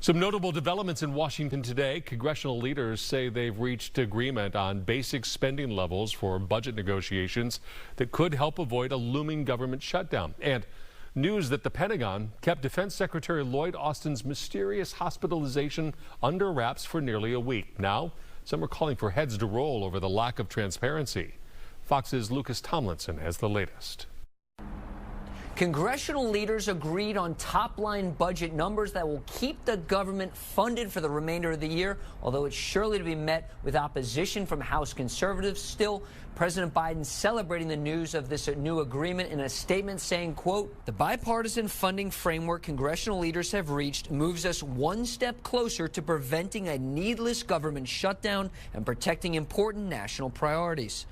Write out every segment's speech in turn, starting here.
Some notable developments in Washington today. Congressional leaders say they've reached agreement on basic spending levels for budget negotiations that could help avoid a looming government shutdown. And news that the Pentagon kept Defense Secretary Lloyd Austin's mysterious hospitalization under wraps for nearly a week. Now, some are calling for heads to roll over the lack of transparency. Fox's Lucas Tomlinson has the latest. Congressional leaders agreed on top-line budget numbers that will keep the government funded for the remainder of the year, although it's surely to be met with opposition from House conservatives. Still, President Biden celebrating the news of this new agreement in a statement saying, quote, "The bipartisan funding framework congressional leaders have reached moves us one step closer to preventing a needless government shutdown and protecting important national priorities."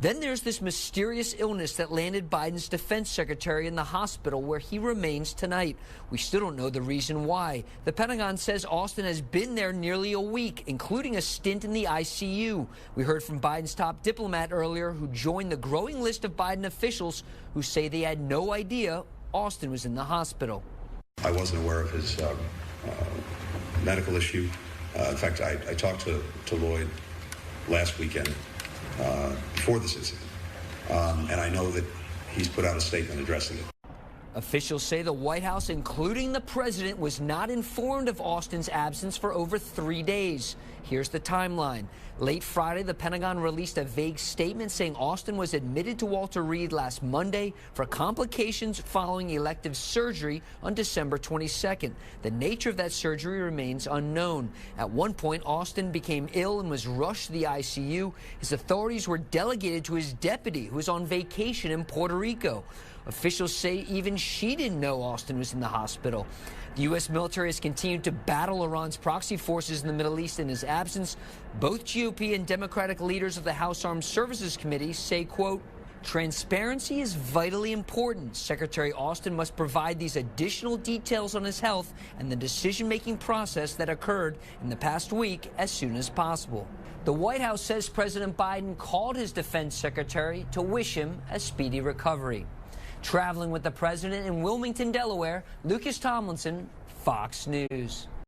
Then there's this mysterious illness that landed Biden's defense secretary in the hospital where he remains tonight. We still don't know the reason why. The Pentagon says Austin has been there nearly a week, including a stint in the ICU. We heard from Biden's top diplomat earlier who joined the growing list of Biden officials who say they had no idea Austin was in the hospital. I wasn't aware of his medical issue. In fact, I talked to Lloyd last weekend. Before this incident, and I know that he's put out a statement addressing it. Officials say the White House, including the president, was not informed of Austin's absence for over 3 days. Here's the timeline. Late Friday, the Pentagon released a vague statement saying Austin was admitted to Walter Reed last Monday for complications following elective surgery on December 22nd. The nature of that surgery remains unknown. At one point, Austin became ill and was rushed to the ICU. His authorities were delegated to his deputy, who was on vacation in Puerto Rico. Officials say even she didn't know Austin was in the hospital. The U.S. military has continued to battle Iran's proxy forces in the Middle East in his absence. Both GOP and Democratic leaders of the House Armed Services Committee say, quote, "Transparency is vitally important. Secretary Austin must provide these additional details on his health and the decision-making process that occurred in the past week as soon as possible." The White House says President Biden called his defense secretary to wish him a speedy recovery. Traveling with the president in Wilmington, Delaware, Lucas Tomlinson, Fox News.